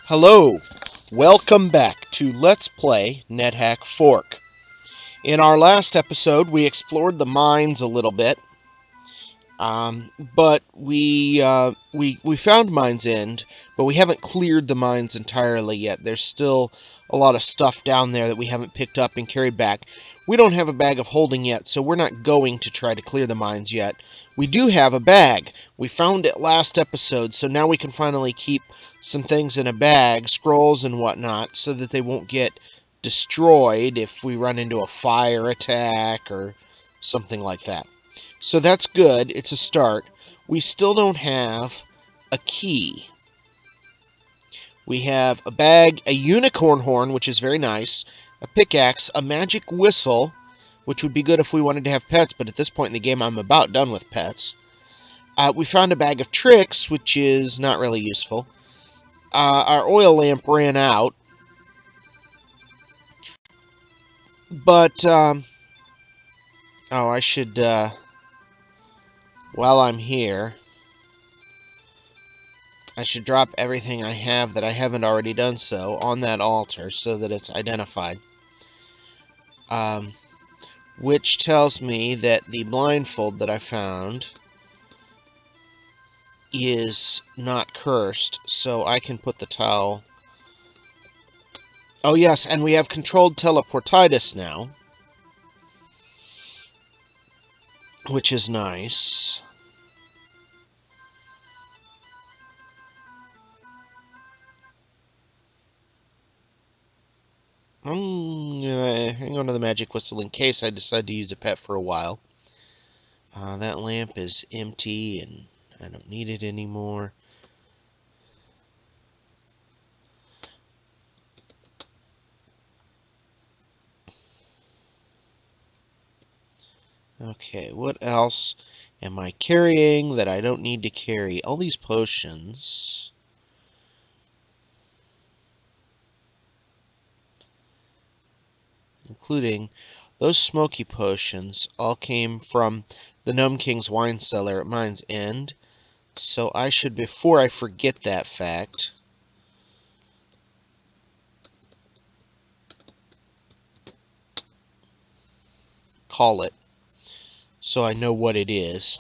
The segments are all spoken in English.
Hello, welcome back to Let's Play NetHack Fourk. In our last episode, we explored the mines a little bit, but we found Mines End, but we haven't cleared the mines entirely yet. There's still a lot of stuff down there that we haven't picked up and carried back. We don't have a bag of holding yet, so we're not going to try to clear the mines yet. We do have a bag. We found it last episode, so now we can finally keep some things in a bag, scrolls and whatnot, so that they won't get destroyed if we run into a fire attack or something like that. So that's good. It's a start. We still don't have a key. We have a bag, a unicorn horn, which is very nice, a pickaxe, a magic whistle, which would be good if we wanted to have pets, but at this point in the game I'm about done with pets. We found a bag of tricks, which is not really useful. Our oil lamp ran out. But, I should, while I'm here, I should drop everything I have that I haven't already done so on that altar so that it's identified. Which tells me that the blindfold that I found is not cursed, so I can put the towel... Oh yes, and we have controlled teleportitis now, which is nice. I'm gonna hang on to the magic whistle in case I decide to use a pet for a while. That lamp is empty and I don't need it anymore. Okay, what else am I carrying that I don't need to carry? All these potions. Including those smoky potions all came from the Gnome King's wine cellar at Mine's End. So I should, before I forget that fact, call it so I know what it is.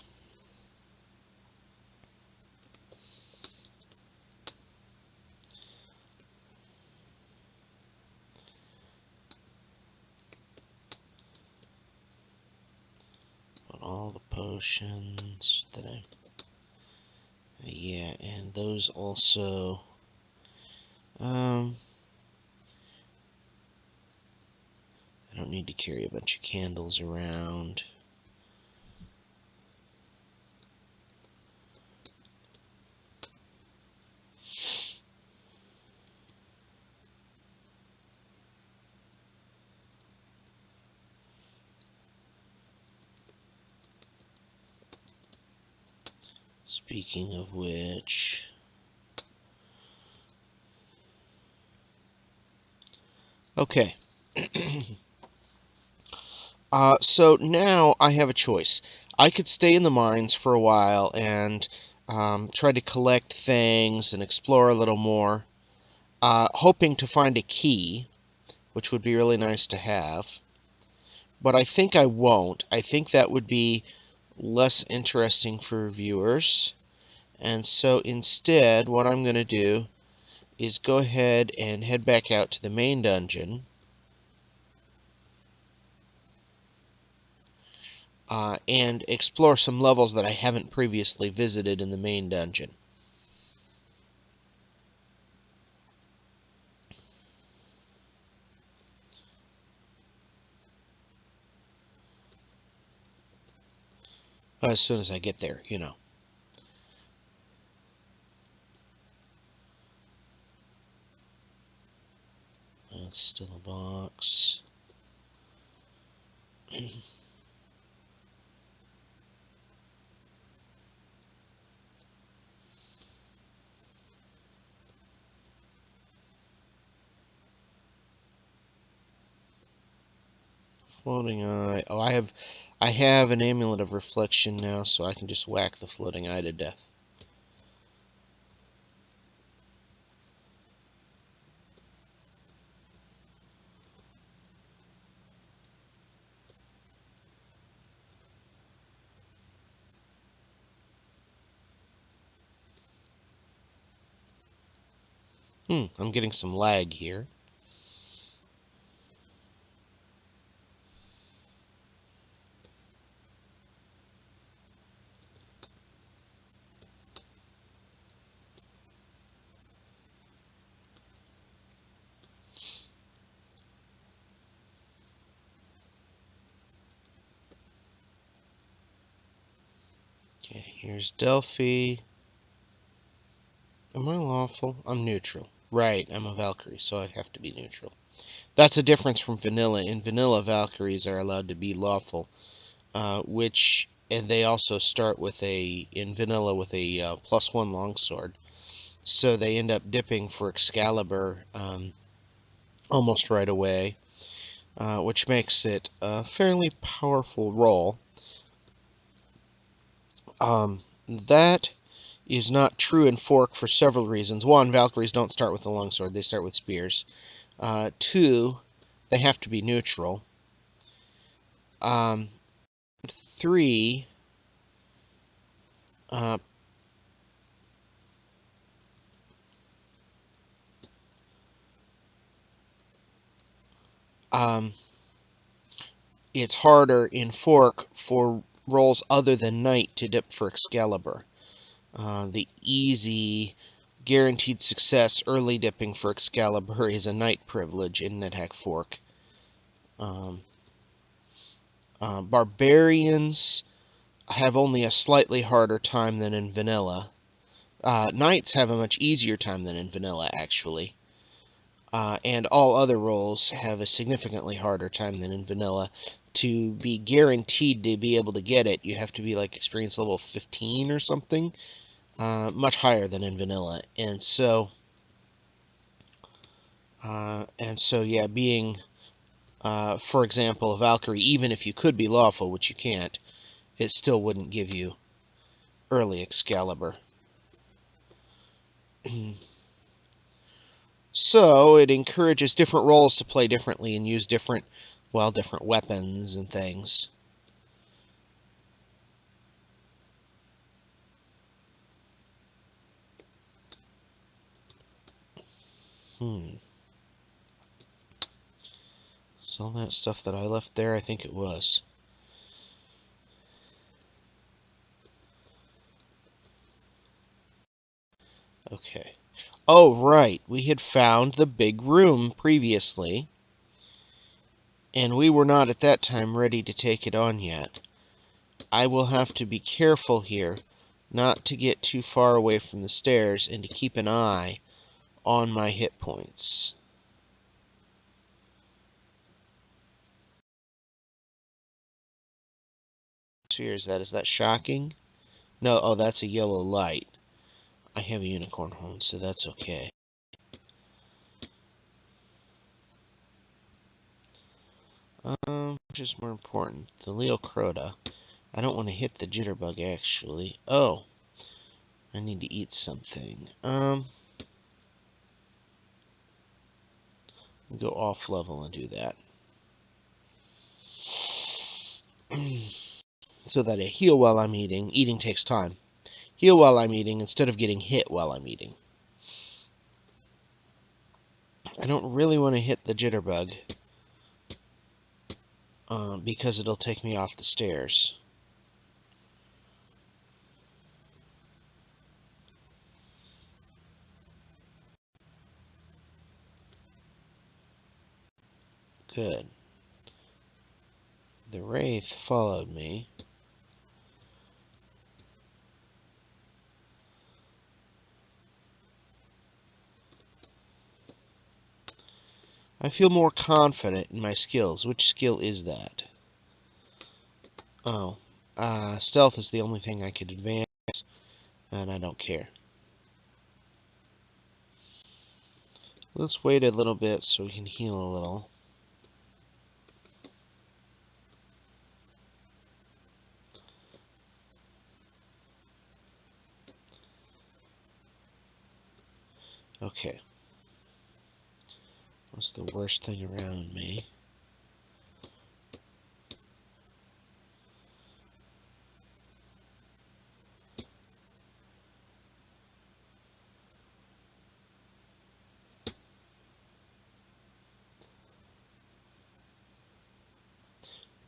All the potions that I... Yeah, and those also... I don't need to carry a bunch of candles around. Speaking of which... Okay. So now I have a choice. I could stay in the mines for a while and try to collect things and explore a little more, hoping to find a key, which would be really nice to have. But I think I won't. I think that would be less interesting for viewers. And so instead, what I'm going to do is go ahead and head back out to the main dungeon. And explore some levels that I haven't previously visited in the main dungeon. As soon as I get there, you know. That's still a box. Floating eye. Oh, I have an amulet of reflection now, so I can just whack the floating eye to death. I'm getting some lag here. Okay, here's Delphi. Am I lawful? I'm neutral. Right, I'm a Valkyrie, so I have to be neutral. That's a difference from vanilla. In vanilla, Valkyries are allowed to be lawful, and they also start with in vanilla with a +1 longsword. So they end up dipping for Excalibur almost right away, which makes it a fairly powerful roll. That is not true in Fork for several reasons. One, Valkyries don't start with a longsword, they start with spears. Two, they have to be neutral. Um, three, uh, um, it's harder in Fork for rolls other than Knight to dip for Excalibur. The easy, guaranteed success early dipping for Excalibur is a Knight privilege in NetHack Fourk. Um, Barbarians have only a slightly harder time than in vanilla. Knights have a much easier time than in vanilla, actually. And all other rolls have a significantly harder time than in vanilla. To be guaranteed to be able to get it, you have to be like experience level 15 or something, much higher than in vanilla. Yeah, being, for example, a Valkyrie, even if you could be lawful, which you can't, it still wouldn't give you early Excalibur. So it encourages different roles to play differently and use different weapons and things. Hmm. Is all that stuff that I left there? I think it was. Okay. Oh, right. We had found the big room previously, and we were not at that time ready to take it on yet. I will have to be careful here not to get too far away from the stairs and to keep an eye on my hit points. Is that shocking? No, oh, that's a yellow light. I have a unicorn horn, so that's okay. Which is more important? The Leo Crota. I don't want to hit the jitterbug, actually. Oh, I need to eat something. Go off level and do that. So that I heal while I'm eating. Eating takes time. Heal while I'm eating instead of getting hit while I'm eating. I don't really want to hit the jitterbug because it'll take me off the stairs. Good. The wraith followed me. I feel more confident in my skills. Which skill is that? Oh, stealth is the only thing I could advance, and I don't care. Let's wait a little bit so we can heal a little. Okay. What's the worst thing around me?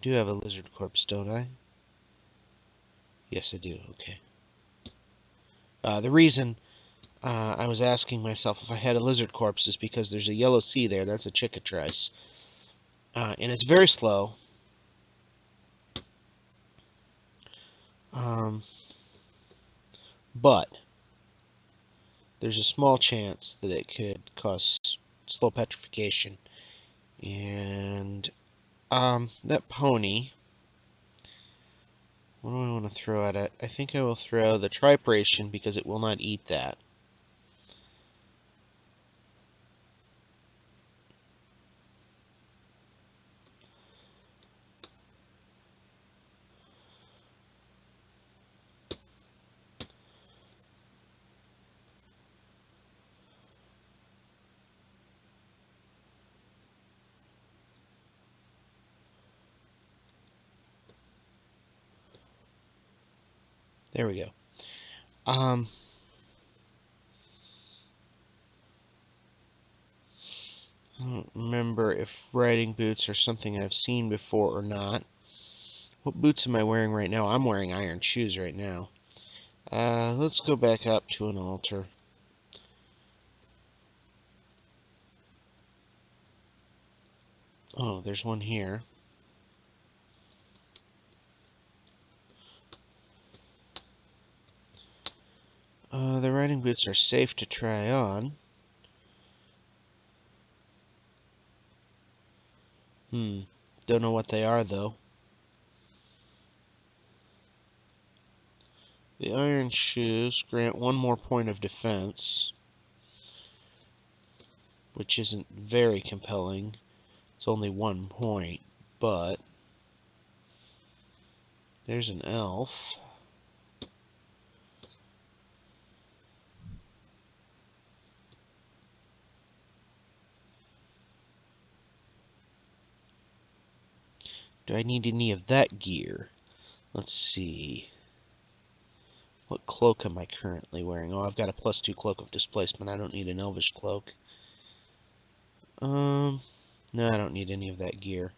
do have a lizard corpse, don't I? Yes, I do. Okay. The reason I was asking myself if I had a lizard corpse is because there's a yellow sea there. That's a cicatrice. And it's very slow. But there's a small chance that it could cause slow petrification. And that pony, what do I want to throw at it? I think I will throw the tripration because it will not eat that. There we go. I don't remember if riding boots are something I've seen before or not. What boots am I wearing right now? I'm wearing iron shoes right now. Let's go back up to an altar. Oh, there's one here. The riding boots are safe to try on. Don't know what they are, though. The iron shoes grant one more point of defense, which isn't very compelling. It's only 1 point, but there's an elf. Do I need any of that gear? Let's see. What cloak am I currently wearing? Oh, I've got a +2 cloak of displacement. I don't need an elvish cloak. No, I don't need any of that gear.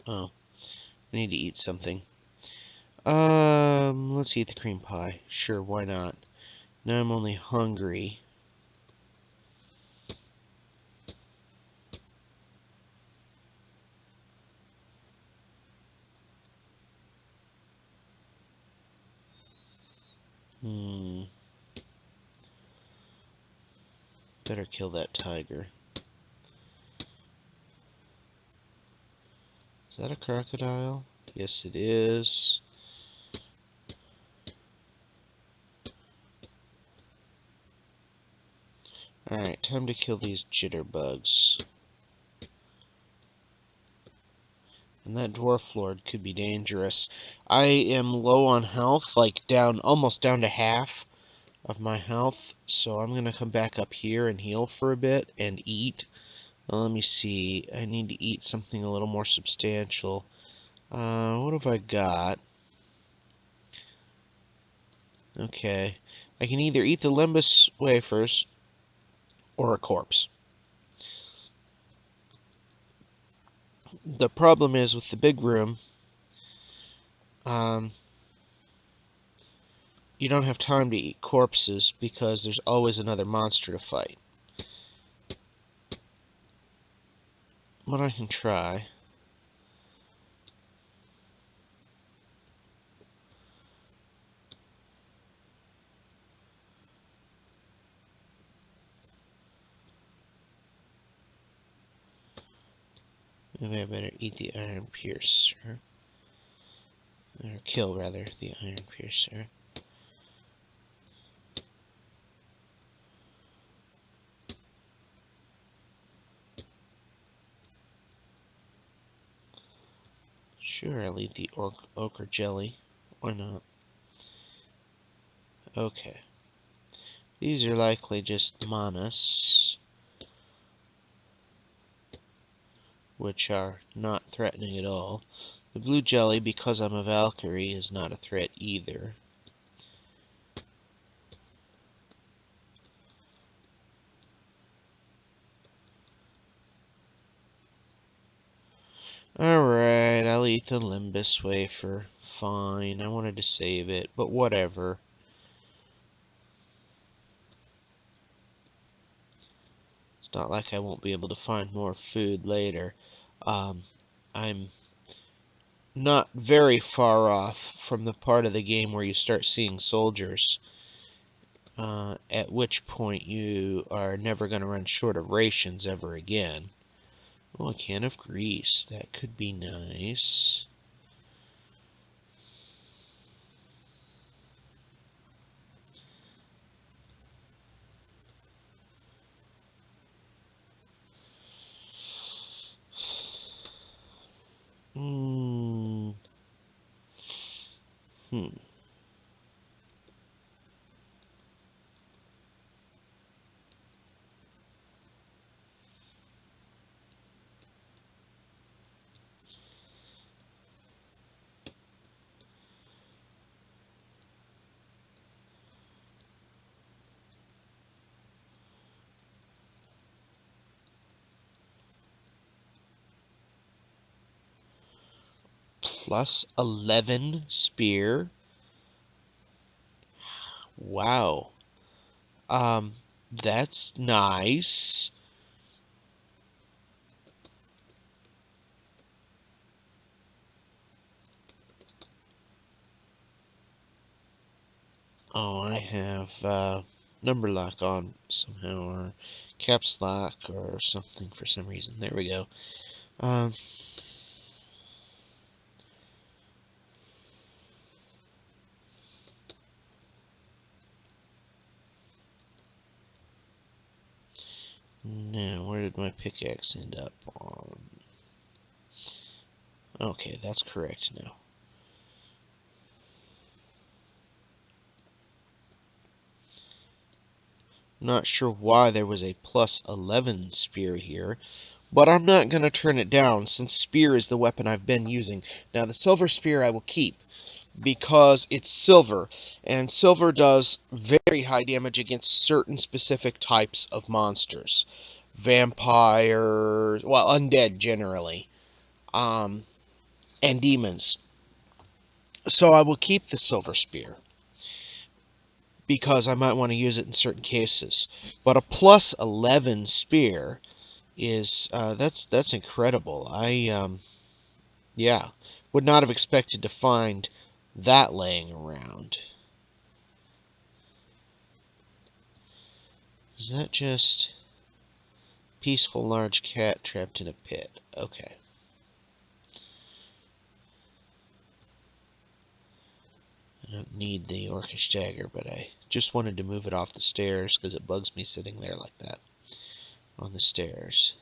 Oh, I need to eat something. Let's eat the cream pie. Sure, why not? Now I'm only hungry. Better kill that tiger. Is that a crocodile? Yes, it is. Alright, time to kill these jitterbugs. And that dwarf lord could be dangerous. I am low on health, like almost down to half of my health, so I'm gonna come back up here and heal for a bit and eat. Let me see. I need to eat something a little more substantial. What have I got? Okay. I can either eat the Limbus wafers or a corpse. The problem is with the big room, you don't have time to eat corpses because there's always another monster to fight. What I can try... Maybe I better eat the iron piercer. Or kill, rather, the iron piercer. Sure, I'll eat the ochre jelly. Why not? Okay. These are likely just manas, which are not threatening at all. The blue jelly, because I'm a Valkyrie, is not a threat either. Alright, I'll eat the Limbus wafer. Fine, I wanted to save it, but whatever. It's not like I won't be able to find more food later. I'm not very far off from the part of the game where you start seeing soldiers, at which point you are never going to run short of rations ever again. Oh, a can of grease. That could be nice. Hmm. Plus 11 spear. Wow. That's nice. Oh, I have number lock on somehow, or caps lock, or something for some reason. There we go. Um, Now, where did my pickaxe end up on? Okay, that's correct now. Not sure why there was a plus 11 spear here, but I'm not going to turn it down since spear is the weapon I've been using. Now, the silver spear I will keep because it's silver, and silver does very high damage against certain specific types of monsters. Vampires, well, undead generally, and demons. So I will keep the silver spear because I might want to use it in certain cases. But a plus 11 spear is that's incredible. Yeah, would not have expected to find that laying around. Is that just peaceful large cat trapped in a pit? Okay. I don't need the orcish dagger, but I just wanted to move it off the stairs because it bugs me sitting there like that on the stairs.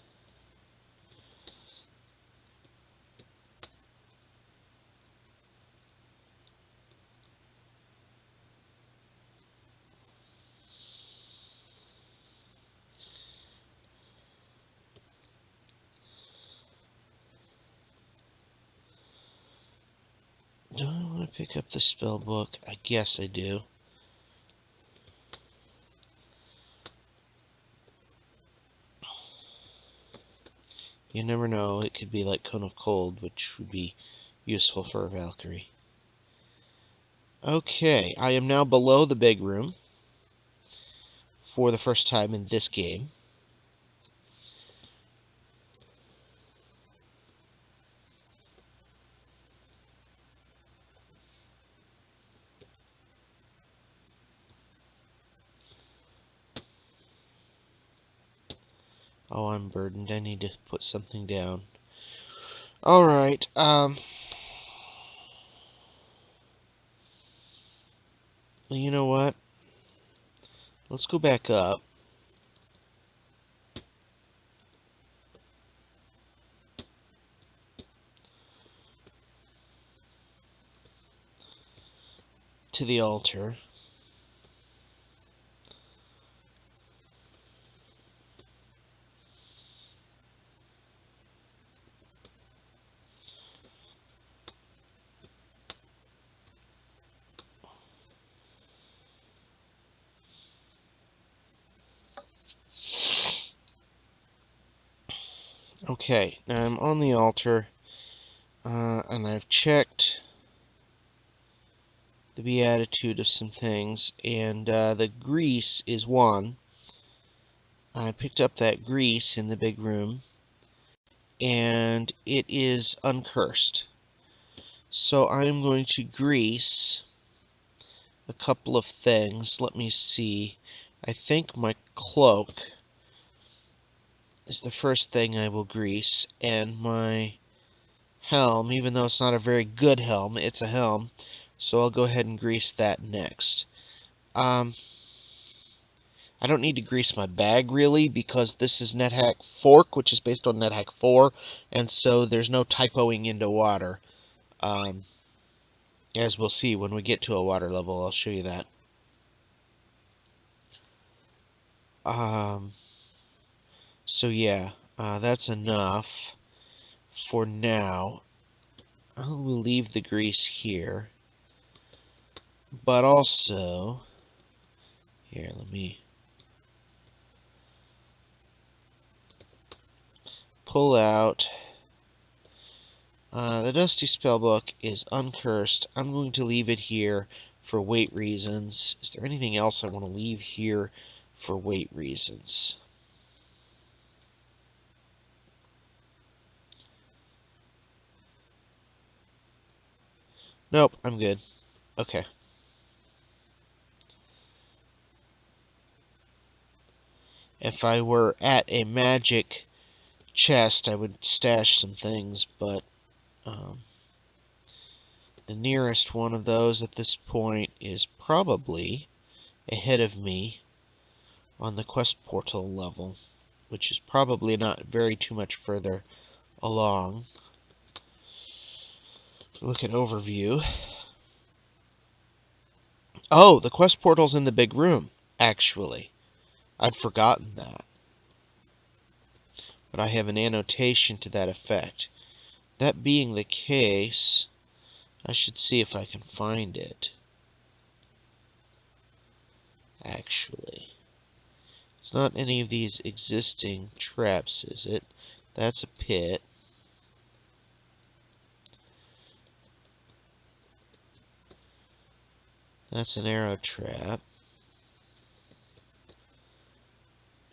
Do I want to pick up the spell book? I guess I do. You never know, it could be like Cone of Cold, which would be useful for a Valkyrie. Okay, I am now below the big room for the first time in this game. Oh, I'm burdened. I need to put something down. Alright, well, you know what? Let's go back up. to the altar. Okay, now I'm on the altar, and I've checked the beatitude of some things, and the grease is one. I picked up that grease in the big room, and it is uncursed. So I'm going to grease a couple of things. Let me see. I think my cloak is the first thing I will grease, and my helm, even though it's not a very good helm, it's a helm, so I'll go ahead and grease that next. I don't need to grease my bag, really, because this is NetHack Fourk, which is based on NetHack 4, and so there's no typoing into water. As we'll see when we get to a water level, I'll show you that. So yeah, that's enough for now. I will leave the grease here, but also, here, let me pull out. The Dusty Spellbook is uncursed. I'm going to leave it here for weight reasons. Is there anything else I want to leave here for weight reasons? Nope, I'm good. Okay. If I were at a magic chest, I would stash some things, but the nearest one of those at this point is probably ahead of me on the quest portal level, which is probably not very too much further along. Look at overview. Oh, the quest portal's in the big room, actually. I'd forgotten that. But I have an annotation to that effect. That being the case, I should see if I can find it. Actually. It's not any of these existing traps, is it? That's a pit. That's an arrow trap.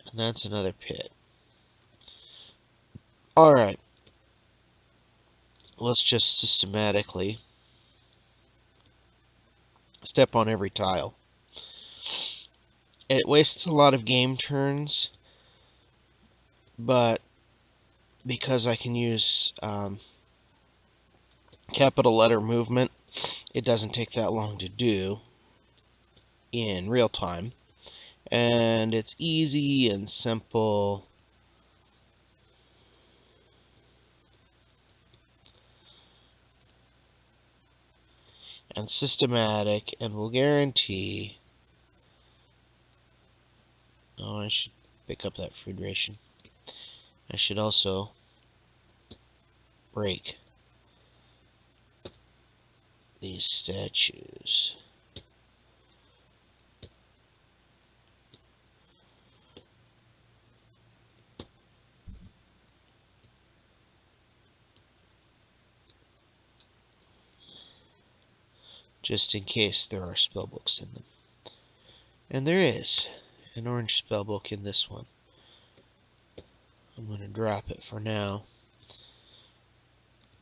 And that's another pit. Alright. Let's just systematically step on every tile. It wastes a lot of game turns, but because I can use capital letter movement, it doesn't take that long to do in real time. And it's easy and simple. And systematic, and will guarantee. Oh, I should pick up that food ration. I should also break these statues. Just in case there are spellbooks in them. And there is an orange spellbook in this one. I'm going to drop it for now.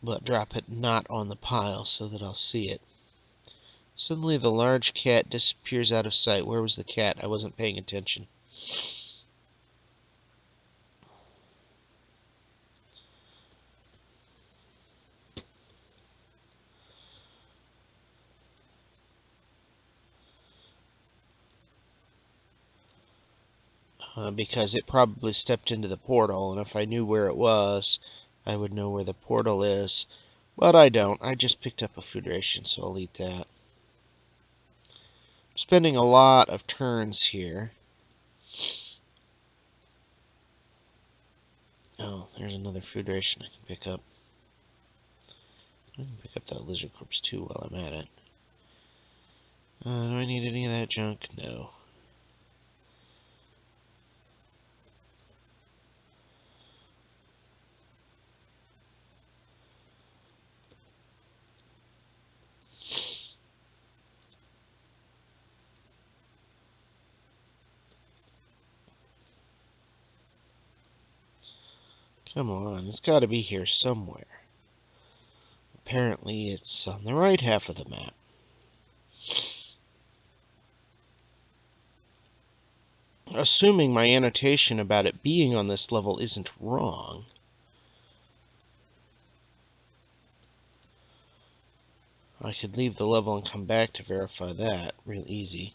But drop it not on the pile so that I'll see it. Suddenly the large cat disappears out of sight. Where was the cat? I wasn't paying attention. Because it probably stepped into the portal, and if I knew where it was, I would know where the portal is. But I don't. I just picked up a food ration, so I'll eat that. spending a lot of turns here. Oh, there's another food ration I can pick up. I can pick up that lizard corpse too while I'm at it. Do I need any of that junk? No. Come on, it's got to be here somewhere. Apparently, it's on the right half of the map. Assuming my annotation about it being on this level isn't wrong. I could leave the level and come back to verify that. Real easy.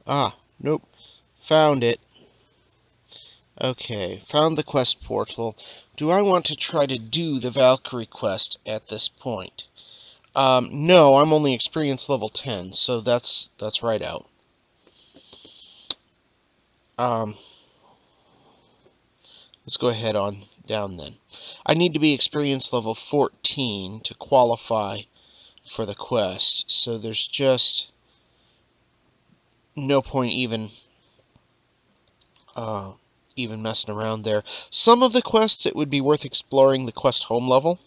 Ah, nope. Found it. Okay, found the quest portal. Do I want to try to do the Valkyrie quest at this point? No, I'm only experience level 10, so that's right out. Let's go ahead on down then. I need to be experience level 14 to qualify for the quest, so there's just no point even messing around there. Some of the quests, it would be worth exploring the quest home level.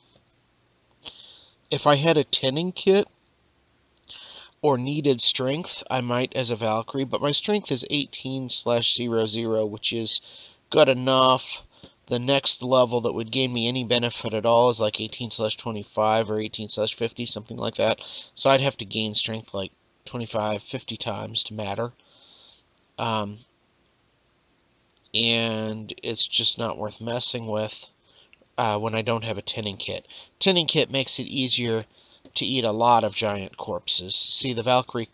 If I had a tinning kit or needed strength, I might as a Valkyrie, but my strength is 18/00, which is good enough. The next level that would gain me any benefit at all is like 18/25 or 18/50, something like that. So I'd have to gain strength like 25, 50 times to matter. And it's just not worth messing with when I don't have a tinning kit. Tinning kit makes it easier to eat a lot of giant corpses. See, the Valkyrie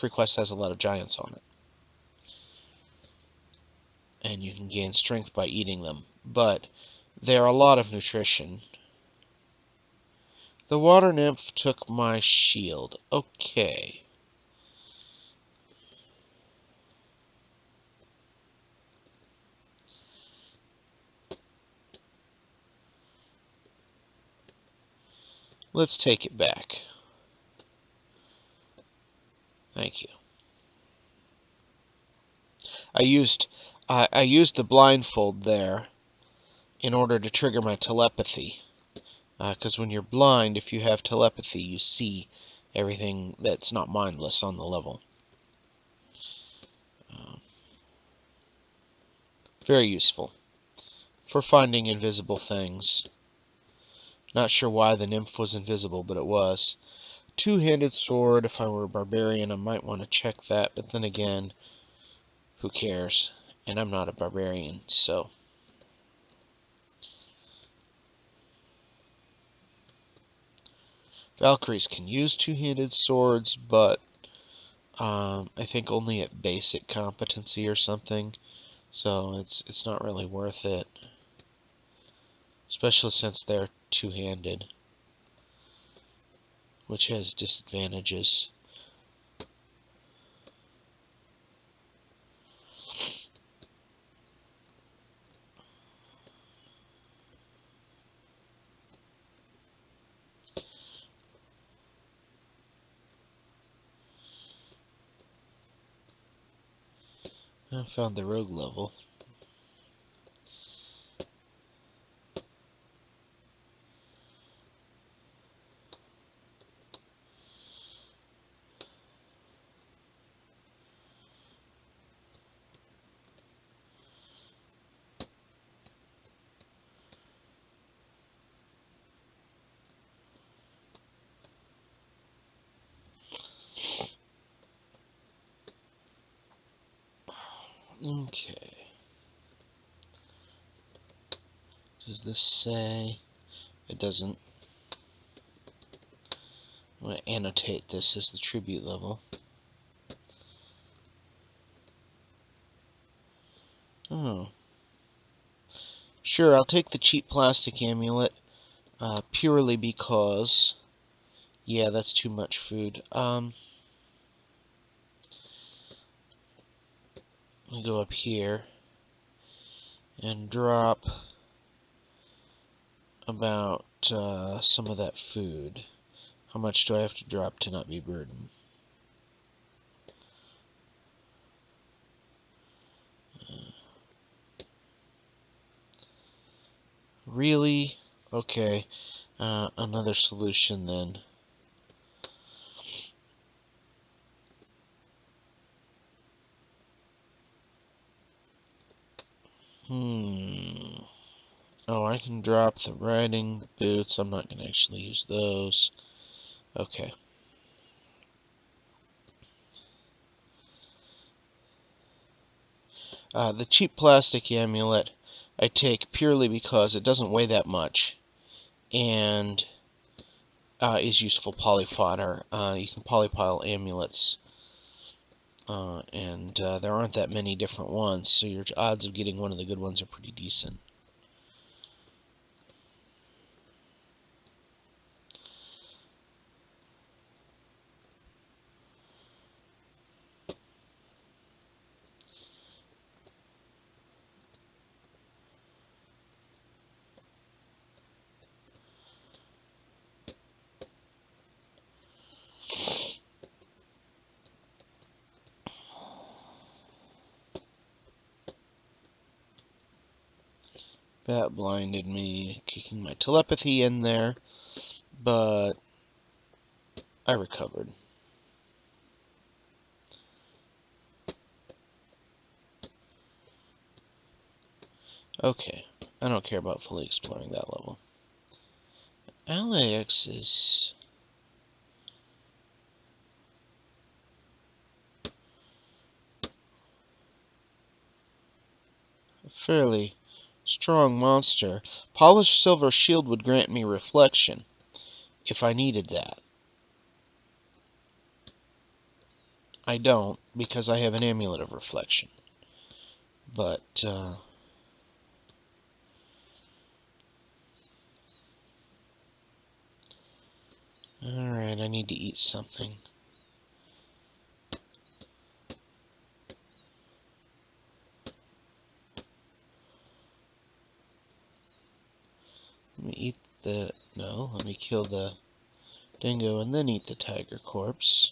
quest has a lot of giants on it. And you can gain strength by eating them. But they're a lot of nutrition. The water nymph took my shield. Okay. Let's take it back. Thank you. I used the blindfold there in order to trigger my telepathy. Because when you're blind, if you have telepathy, you see everything that's not mindless on the level. Very useful for finding invisible things. Not sure why the nymph was invisible, but it was. Two-handed sword. If I were a barbarian, I might want to check that, but then again, who cares? And I'm not a barbarian, so. Valkyries can use two-handed swords, but I think only at basic competency or something. So it's not really worth it. Especially since they're two-handed, which has disadvantages. I found the rogue level. Okay. Does this say? It doesn't. I'm going to annotate this as the tribute level. Oh. Sure, I'll take the cheap plastic amulet. purely because, yeah, that's too much food. I'll go up here and drop about some of that food. How much do I have to drop to not be burdened? Really? Okay. Another solution then. Oh, I can drop the riding boots. I'm not going to actually use those. Okay. The cheap plastic amulet I take purely because it doesn't weigh that much and is useful polyfodder. You can polypile amulets, and there aren't that many different ones, so your odds of getting one of the good ones are pretty decent. That blinded me, kicking my telepathy in there, but I recovered. Okay, I don't care about fully exploring that level. LAX is a fairly strong monster. Polished silver shield would grant me reflection if I needed that. I don't, because I have an amulet of reflection. But, alright, I need to eat something. Let me eat the... No, let me kill the dingo and then eat the tiger corpse.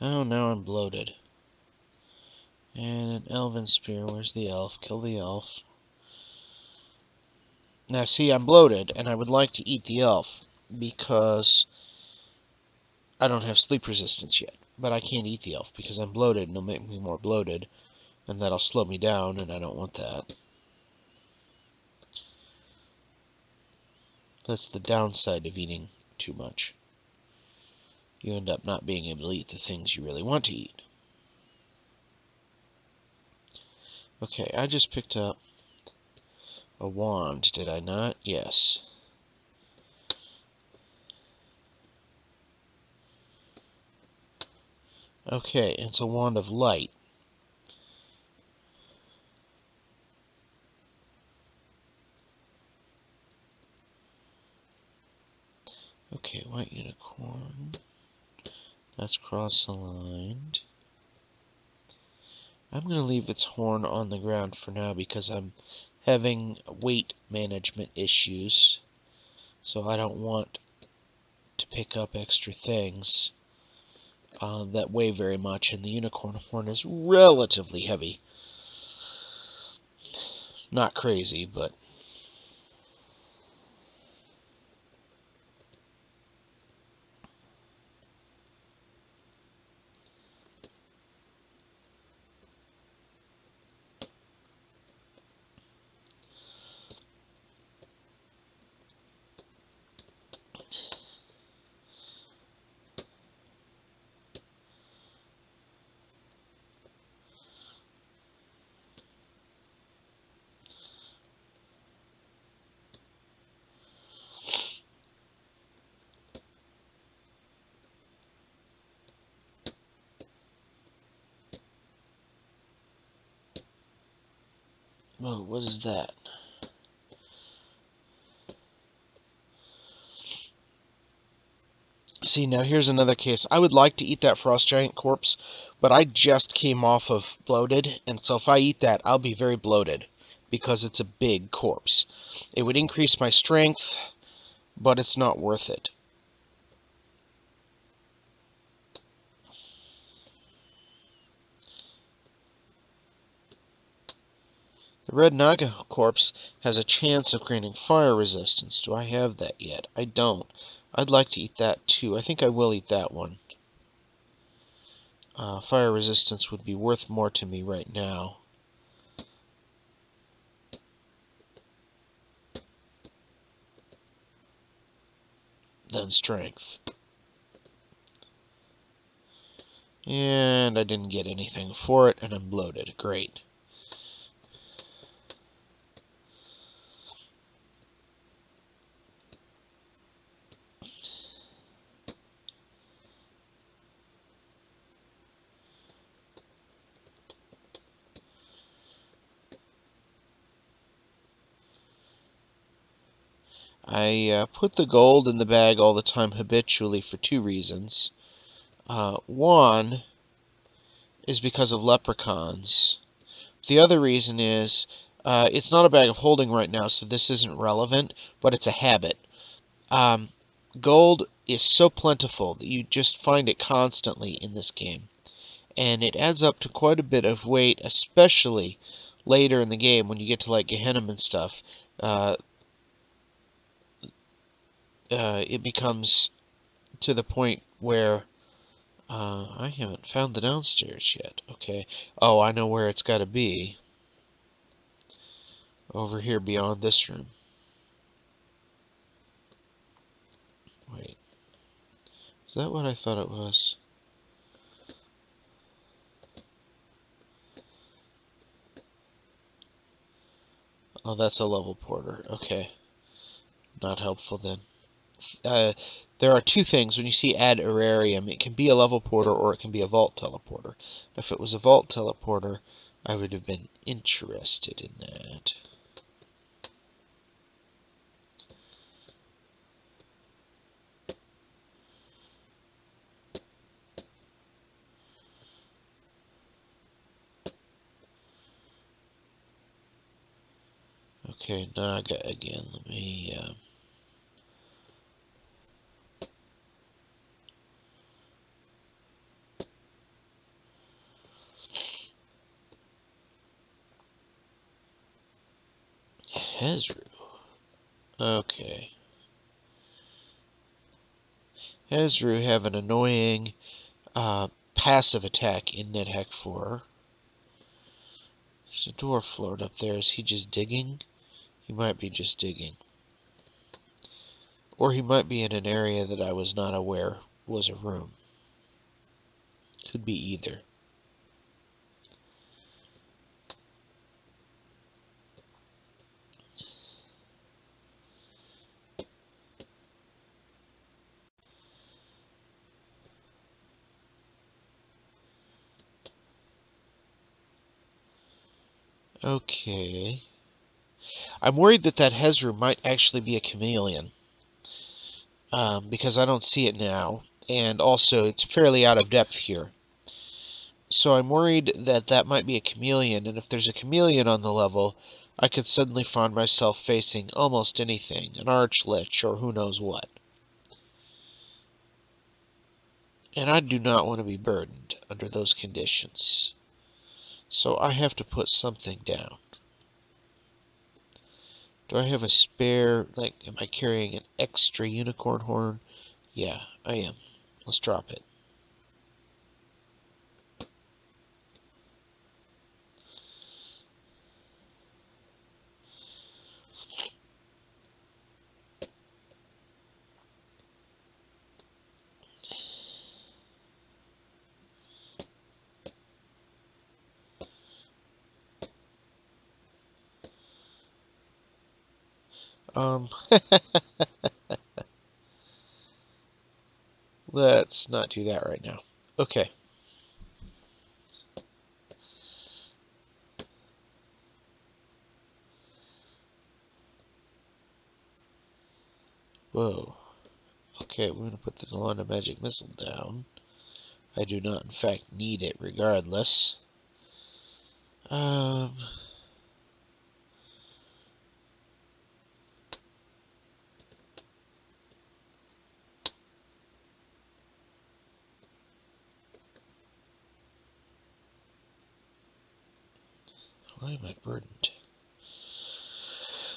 Oh, now I'm bloated. And an elven spear. Where's the elf? Kill the elf. Now, see, I'm bloated, and I would like to eat the elf, because I don't have sleep resistance yet. But I can't eat the elf, because I'm bloated, and it'll make me more bloated, and that'll slow me down, and I don't want that. That's the downside of eating too much. You end up not being able to eat the things you really want to eat. Okay, I just picked up a wand, did I not? Yes. Okay, it's a wand of light. Okay, white unicorn. That's cross-aligned. I'm going to leave its horn on the ground for now because I'm having weight management issues. So I don't want to pick up extra things that weigh very much, and the unicorn horn is relatively heavy. Not crazy, but... Whoa, what is that? See, now here's another case. I would like to eat that frost giant corpse, but I just came off of bloated, and so if I eat that, I'll be very bloated because it's a big corpse. It would increase my strength, but it's not worth it. The red Naga corpse has a chance of granting fire resistance. Do I have that yet? I don't. I'd like to eat that too. I think I will eat that one. Fire resistance would be worth more to me right now. Than strength. And I didn't get anything for it, and I'm bloated. Great. I put the gold in the bag all the time habitually for two reasons. One is because of leprechauns. The other reason is it's not a bag of holding right now, so this isn't relevant, but it's a habit. Gold is so plentiful that you just find it constantly in this game. And it adds up to quite a bit of weight, especially later in the game when you get to like Gehenna and stuff. It becomes to the point where I haven't found the downstairs yet. Okay. Oh, I know where it's got to be. Over here beyond this room. Wait. Is that what I thought it was? Oh, that's a level porter. Okay. Not helpful then. There are two things when you see add aerarium. It can be a level porter or it can be a vault teleporter. If it was a vault teleporter, I would have been interested in that. Okay, Naga again. Let me... Hezru. Okay. Hezru have an annoying passive attack in NetHack Fourk. There's a dwarf float up there. Is he just digging? He might be just digging. Or he might be in an area that I was not aware was a room. Could be either. Okay. I'm worried that that Hezru might actually be a chameleon. Because I don't see it now. And also, it's fairly out of depth here. So I'm worried that that might be a chameleon, and if there's a chameleon on the level, I could suddenly find myself facing almost anything, an archlich or who knows what. And I do not want to be burdened under those conditions. So I have to put something down. Do I have a spare, like, am I carrying an extra unicorn horn? Yeah, I am. Let's drop it. Let's not do that right now. Okay. Whoa. Okay, we're going to put the Nalanda Magic Missile down. I do not, in fact, need it regardless. Why am I burdened?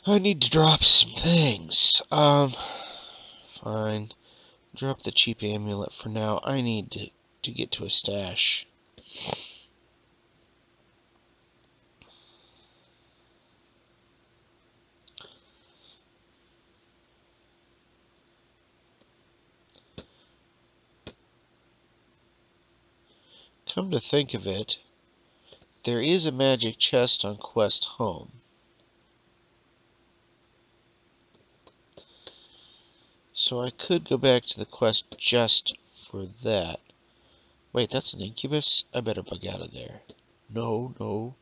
I need to drop some things. Fine. Drop the cheap amulet for now. I need to get to a stash. Come to think of it, there is a magic chest on Quest Home. So I could go back to the quest just for that. Wait, that's an incubus? I better bug out of there. No, no.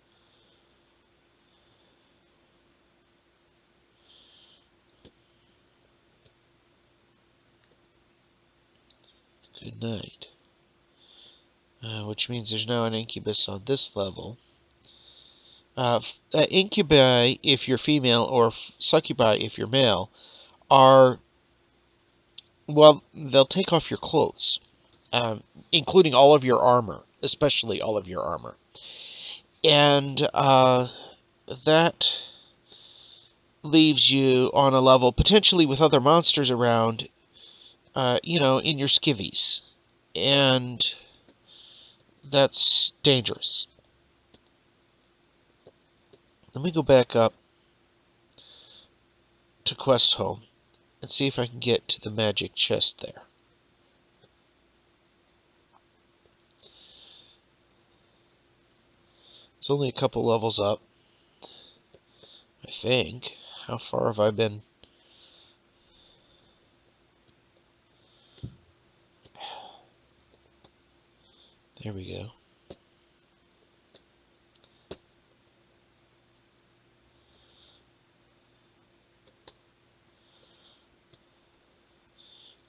Good night. Which means there's now an incubus on this level. Incubi, if you're female, or succubi, if you're male, are, well, they'll take off your clothes, including all of your armor, especially all of your armor. And that leaves you on a level, potentially with other monsters around, in your skivvies. And that's dangerous. Let me go back up to Quest Home and see if I can get to the magic chest there. It's only a couple levels up, I think. How far have I been? There we go.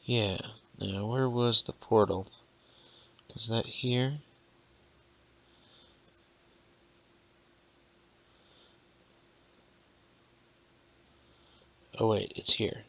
Yeah. Now, where was the portal? Was that here? Oh, wait, it's here.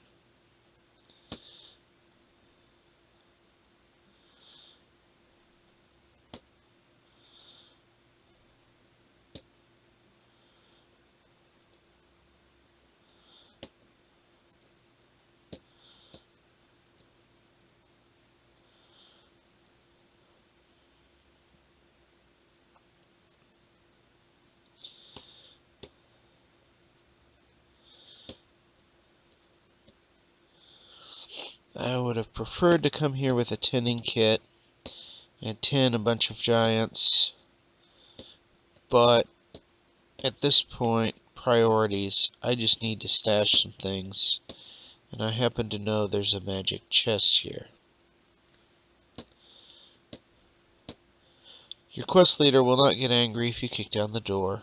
I would have preferred to come here with a tinning kit and tin a bunch of giants, but at this point, priorities, I just need to stash some things, and I happen to know there's a magic chest here. Your quest leader will not get angry if you kick down the door.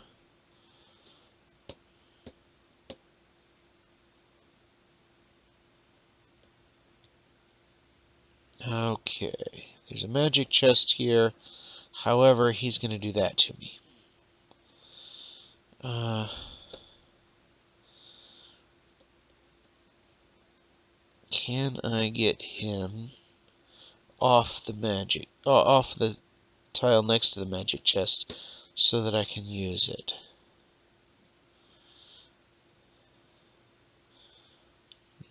Okay, there's a magic chest here. However, he's going to do that to me. Can I get him off the tile next to the magic chest so that I can use it?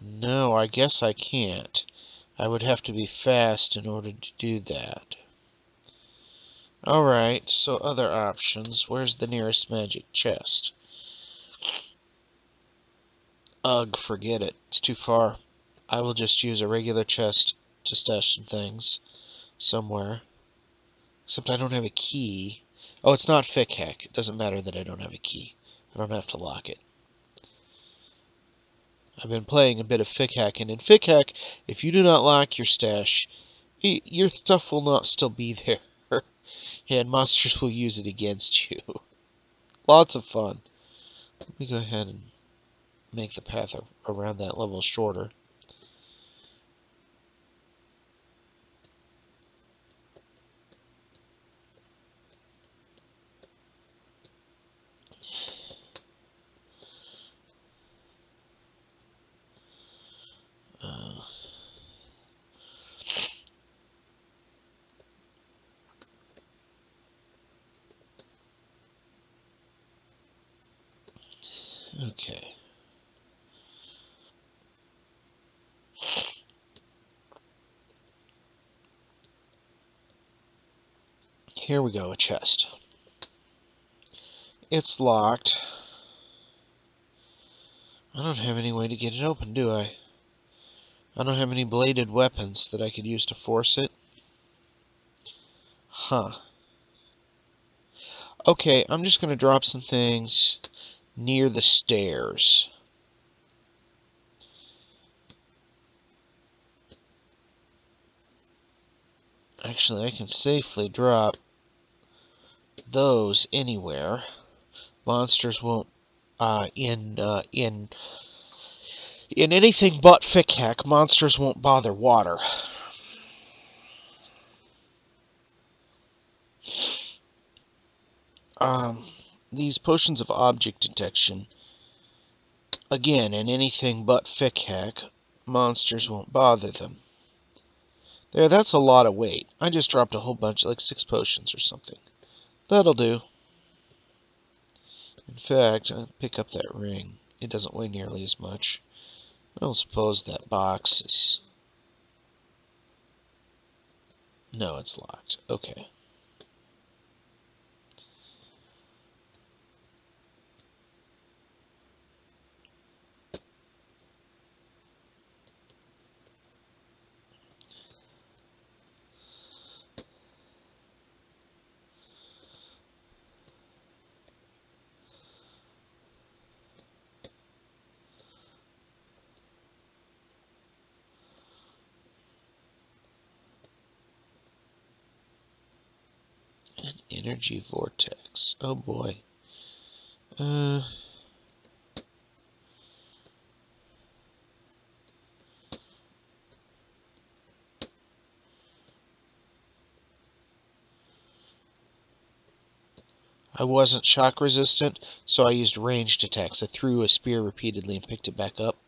No, I guess I can't. I would have to be fast in order to do that. Alright, so other options. Where's the nearest magic chest? Ugh, forget it. It's too far. I will just use a regular chest to stash some things somewhere. Except I don't have a key. Oh, it's not Fick Hack. It doesn't matter that I don't have a key. I don't have to lock it. I've been playing a bit of Fick Hack, and in Fick Hack, if you do not lock your stash, your stuff will not still be there. And monsters will use it against you. Lots of fun. Let me go ahead and make the path around that level shorter. Okay. Here we go, a chest. It's locked. I don't have any way to get it open, do I? I don't have any bladed weapons that I could use to force it. Huh. Okay, I'm just going to drop some things near the stairs. Actually, I can safely drop those anywhere. Monsters won't, in anything but Fickhack, monsters won't bother water. These potions of object detection, again, in anything but Fickhack, monsters won't bother them. There, that's a lot of weight. I just dropped a whole bunch, like 6 potions or something. That'll do. In fact, I'll pick up that ring. It doesn't weigh nearly as much. I don't suppose that box is... No, it's locked. Okay. An energy vortex. Oh boy. I wasn't shock resistant, so I used ranged attacks. I threw a spear repeatedly and picked it back up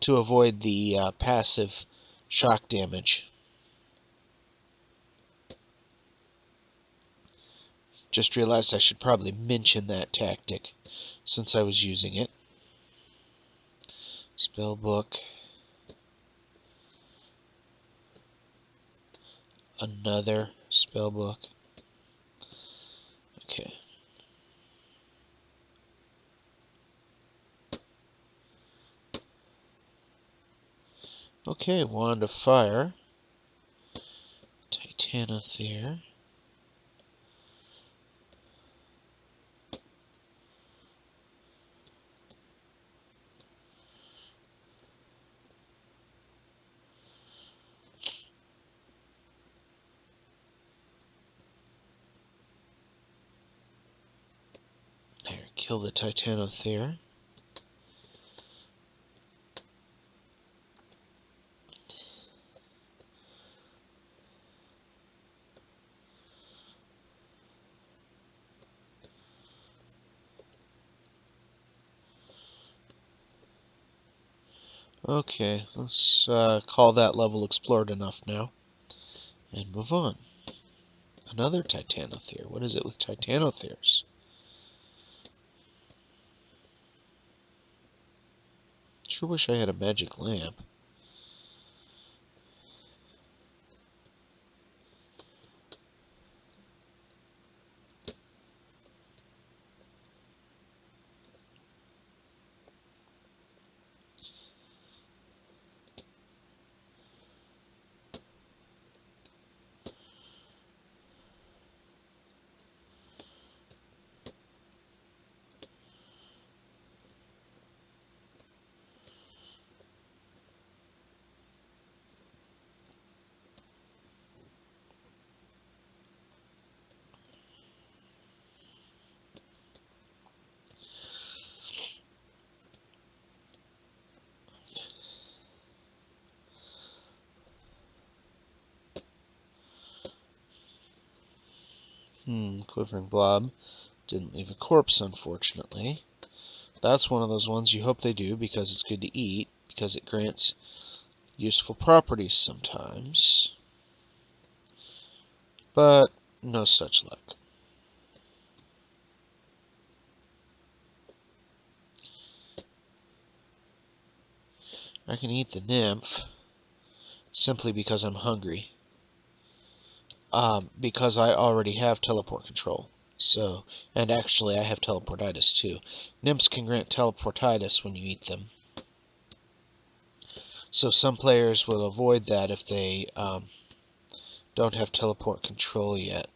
to avoid the passive shock damage. Just realized I should probably mention that tactic since I was using it. Spellbook. Another spellbook. Okay. Okay, Wand of Fire. Titanothere. There, kill the Titanothere. Okay, let's call that level explored enough now. And move on. Another Titanothere. What is it with Titanotheres? Sure wish I had a magic lamp. Quivering blob. Didn't leave a corpse, unfortunately. That's one of those ones you hope they do because it's good to eat, because it grants useful properties sometimes. But no such luck. I can eat the nymph simply because I'm hungry. Because I already have teleport control. So, and actually I have teleportitis too. Nymphs can grant teleportitis when you eat them. So some players will avoid that if they don't have teleport control yet.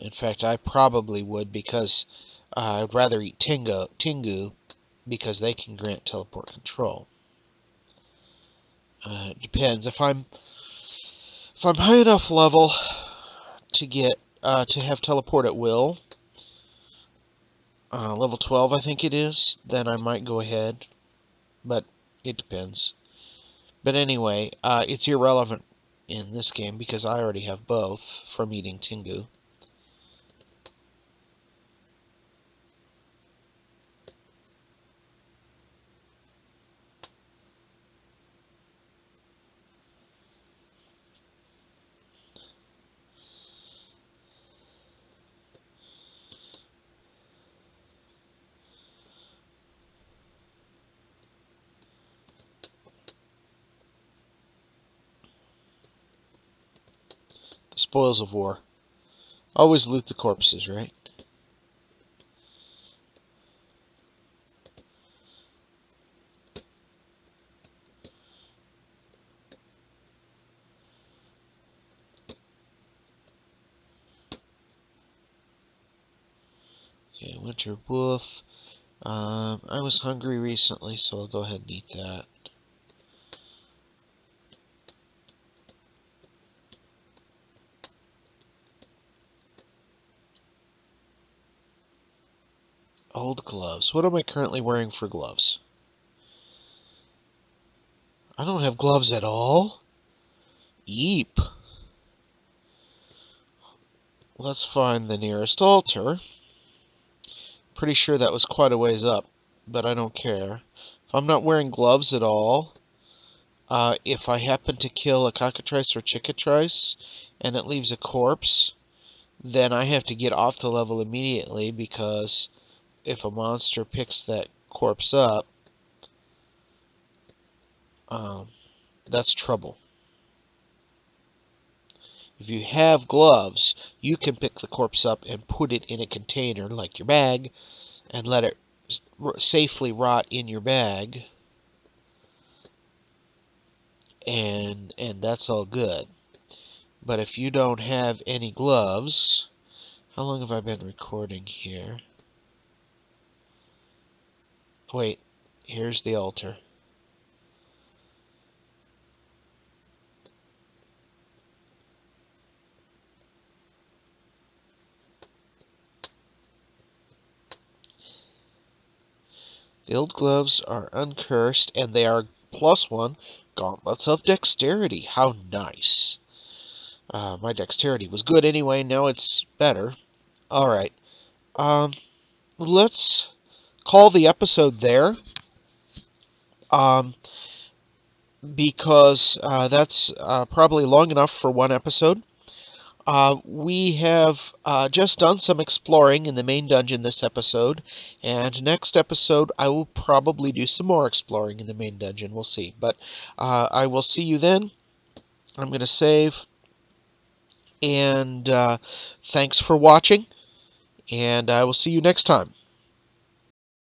In fact, I probably would because I'd rather eat Tengu because they can grant teleport control. It depends. If I'm high enough level to get to have teleport at will, level 12 I think it is, then I might go ahead. But it depends. But anyway, it's irrelevant in this game because I already have both from eating Tengu. The spoils of war. Always loot the corpses, right? Okay, winter wolf. I was hungry recently, so I'll go ahead and eat that. Old gloves. What am I currently wearing for gloves? I don't have gloves at all. Yeep. Let's find the nearest altar. Pretty sure that was quite a ways up, but I don't care. If I'm not wearing gloves at all, if I happen to kill a cockatrice or chickatrice and it leaves a corpse, then I have to get off the level immediately because if a monster picks that corpse up, that's trouble. If you have gloves, you can pick the corpse up and put it in a container like your bag and let it safely rot in your bag, and that's all good. But if you don't have any gloves, how long have I been recording here? Wait, here's the altar. The old gloves are uncursed, and they are +1 gauntlets of dexterity. How nice. My dexterity was good anyway, now it's better. Alright, let's call the episode there. Because that's probably long enough for one episode. We have just done some exploring in the main dungeon this episode, and next episode I will probably do some more exploring in the main dungeon. We'll see. But I will see you then. I'm going to save, and thanks for watching, and I will see you next time.